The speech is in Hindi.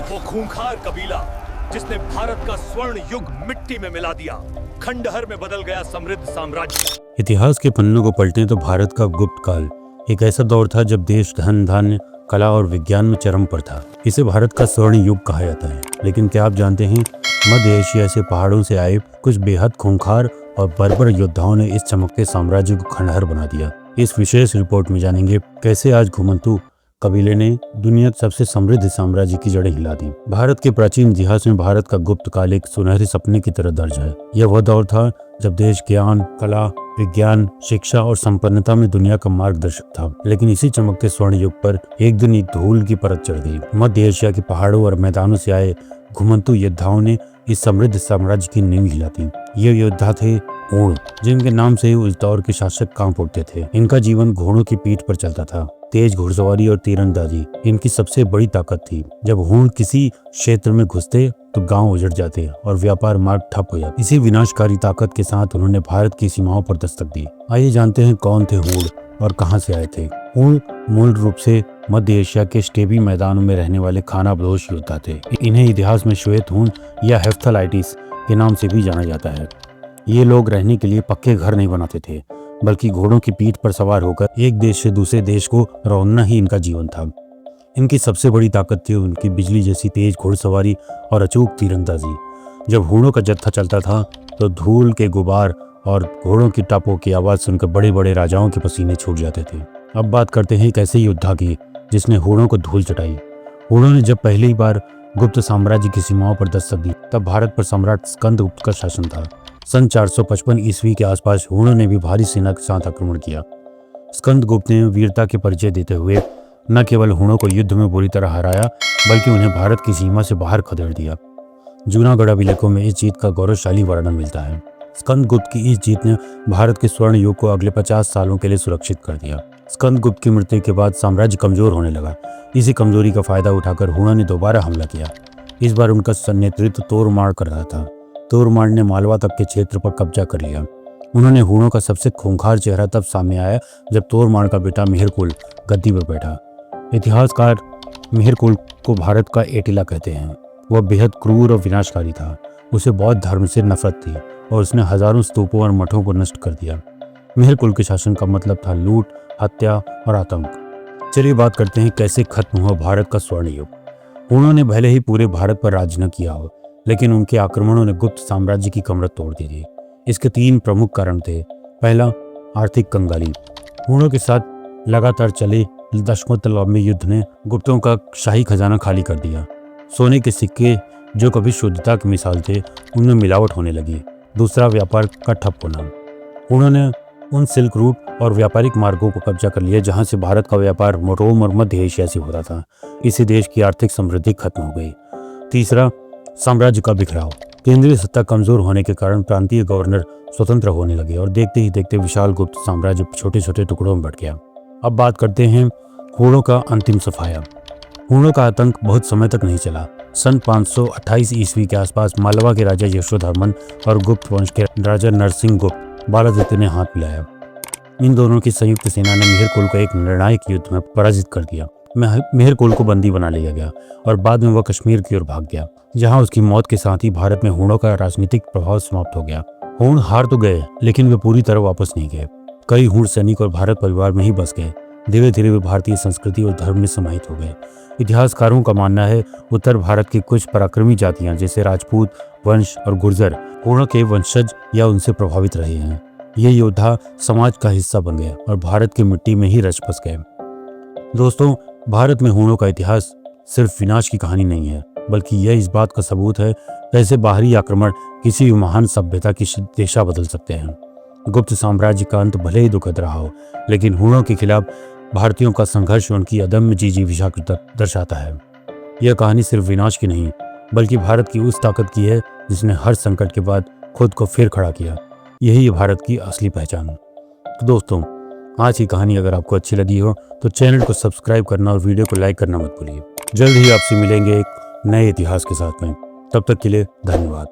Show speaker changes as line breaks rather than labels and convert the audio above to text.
वो खूंखार कबीला जिसने भारत का स्वर्ण युग मिट्टी में मिला दिया, खंडहर में बदल गया समृद्ध साम्राज्य।
इतिहास के पन्नों को पलटें तो भारत का गुप्त काल एक ऐसा दौर था जब देश धन धान्य कला और विज्ञान में चरम पर था। इसे भारत का स्वर्ण युग कहा जाता है। लेकिन क्या आप जानते हैं, मध्य एशिया से पहाड़ों से आए कुछ बेहद खूंखार और बर्बर योद्धाओं ने इस चमकते साम्राज्य को खंडहर बना दिया। इस विशेष रिपोर्ट में जानेंगे कैसे आज घुमंतू कबीले ने दुनिया के सबसे समृद्ध साम्राज्य की जड़ें हिला दी। भारत के प्राचीन इतिहास में भारत का गुप्त काल एक सुनहरे सपने की तरह दर्ज है। यह वह दौर था जब देश ज्ञान, कला, विज्ञान, शिक्षा और संपन्नता में दुनिया का मार्गदर्शक था। लेकिन इसी चमकते स्वर्ण युग पर एक दिन एक धूल की परत चढ़ गई। मध्य एशिया के पहाड़ों और मैदानों से आए घुमंतू योद्धाओं ने इस समृद्ध साम्राज्य की नींव हिला दी। ये योद्धा थे ऊंट, जिनके नाम से ही उस दौर के शासक कांप उठते थे। इनका जीवन घोड़ों की पीठ पर चलता था। तेज घुड़सवारी और तीरंदाजी इनकी सबसे बड़ी ताकत थी। जब ऊंट किसी क्षेत्र में घुसते तो गांव उजड़ जाते और व्यापार मार्ग ठप हो जाते। इसी विनाशकारी ताकत के साथ उन्होंने भारत की सीमाओं पर दस्तक दी। आइए जानते हैं कौन थे ऊंट और कहां से आए थे। ऊंट मूल रूप से मध्य एशिया के स्टेपी मैदानों में रहने वाले खानाबदोश योद्धा थे। इन्हें इतिहास में श्वेत ऊंट या हेफ्थलाइटिस के नाम से भी जाना जाता है। ये लोग रहने के लिए पक्के घर नहीं बनाते थे, बल्कि घोड़ों की पीठ पर सवार होकर एक देश से दूसरे देश को रौंदना ही इनका जीवन था। इनकी सबसे बड़ी ताकत थी उनकी बिजली जैसी तेज घुड़सवारी और अचूक तीरंदाजी। जब घोड़ों का जत्था चलता था तो धूल के गुबार और घोड़ों की टापों की आवाज सुनकर बड़े बड़े राजाओं के पसीने छूट जाते थे। अब बात करते हैं एक ऐसे योद्धा की जिसने घोड़ों को धूल चटाई। घोड़ों ने जब पहली बार गुप्त साम्राज्य की सीमाओं पर दस्तक दी, तब भारत पर सम्राट स्कंदगुप्त का शासन था। सन 455 ईस्वी के आसपास घोड़ों ने भी भारी सेना के साथ आक्रमण किया। स्कंदगुप्त ने वीरता के परिचय देते हुए न केवल घोड़ों को युद्ध में बुरी तरह हराया, बल्कि उन्हें भारत की सीमा से बाहर खदेड़ दिया। जूनागढ़ अभिलेखों में इस जीत का गौरवशाली वर्णन मिलता है। स्कंदगुप्त की इस जीत ने भारत के स्वर्ण युग को अगले 50 सालों के लिए सुरक्षित कर दिया। स्कंदगुप्त की मृत्यु के बाद साम्राज्य कमजोर होने लगा। इसी कमजोरी का फायदा उठाकर घोड़ों ने दोबारा हमला किया। इस बार उनका नेतृत्व तोरमाड़ कर रहा था। तोरमाड़ ने मालवा तक के क्षेत्र पर कब्जा कर लिया। उन्होंने हूणों का सबसे खूंखार चेहरा तब सामने आया जब तोरमाड़ का बेटा मेहरकुल गद्दी पर बैठा। इतिहासकार मेहरकुल को भारत का एटिला कहते हैं। वह बेहद क्रूर और विनाशकारी था। उसे बौद्ध धर्म से नफरत थी और उसने हजारों स्तूपों और मठों को नष्ट कर दिया। मेहरकुल के शासन का मतलब था लूट, हत्या और आतंक। चलिए बात करते हैं कैसे खत्म हुआ भारत का स्वर्ण युग। उन्होंने भले ही पूरे भारत पर राज न किया हो, लेकिन उनके आक्रमणों ने गुप्त साम्राज्य की कमर तोड़ दी थी। इसके 3 प्रमुख कारण थे। पहला, आर्थिक कंगाली। हूणों के साथ लगातार चले दशकों तक लंबे युद्ध ने गुप्तों का शाही खजाना खाली कर दिया। सोने के सिक्के जो कभी शुद्धता की मिसाल थे, उनमें मिलावट होने लगी। दूसरा, व्यापार का ठप होना। उन्होंने उन सिल्क रूट और व्यापारिक मार्गों को कब्जा कर लिया जहां से भारत का व्यापार रोम और मध्य एशिया से होता था। इससे देश की आर्थिक समृद्धि खत्म हो गई। तीसरा, साम्राज्य का बिखराव। केंद्रीय सत्ता कमजोर होने के कारण प्रांतीय गवर्नर स्वतंत्र होने लगे और देखते ही देखते विशाल गुप्त साम्राज्य छोटे छोटे टुकड़ों में बट गया। अब बात करते हैं हूणों का अंतिम सफाया। हूणों का आतंक बहुत समय तक नहीं चला। सन 528 ईस्वी के आसपास मालवा के राजा यशोधर्मन और गुप्त वंश के राजा नरसिंह गुप्त बालादित्य ने हाथ मिलाया। इन दोनों की संयुक्त सेना ने मेहरकुल को एक निर्णायक युद्ध में पराजित कर दिया। मेहरकुल को बंदी बना लिया गया और बाद में वह कश्मीर की ओर भाग गया, जहां उसकी मौत के साथ ही भारत में हूणों का राजनीतिक प्रभाव समाप्त हो गया। हूण हार तो गए, लेकिन वे पूरी तरह वापस नहीं गए। कई हूण सैनिक और भारत परिवार में ही बस गए। धीरे धीरे वे भारतीय संस्कृति और धर्म में समाहित हो गए। इतिहासकारों का मानना है उत्तर भारत की कुछ पराक्रमी जातियां जैसे राजपूत वंश और गुर्जर हूणों के वंशज या उनसे प्रभावित रहे हैं। ये योद्धा समाज का हिस्सा बन गए और भारत की मिट्टी में ही रच बस गए। दोस्तों, भारत में हूणों का इतिहास सिर्फ विनाश की कहानी नहीं है, बल्कि यह इस बात का सबूत है कैसे बाहरी आक्रमण किसी भी महान सभ्यता की दिशा बदल सकते हैं। गुप्त साम्राज्य का अंत भले ही दुखद रहा हो, लेकिन हूणों के खिलाफ भारतीयों का संघर्ष उनकी अदम्य जिजीविषा को दर्शाता है। यह कहानी सिर्फ विनाश की नहीं, बल्कि भारत की उस ताकत की है जिसने हर संकट के बाद खुद को फिर खड़ा किया। यही है भारत की असली पहचान। तो दोस्तों, आज की कहानी अगर आपको अच्छी लगी हो तो चैनल को सब्सक्राइब करना और वीडियो को लाइक करना मत भूलिए। जल्द ही आपसे मिलेंगे एक नए इतिहास के साथ में। तब तक के लिए धन्यवाद।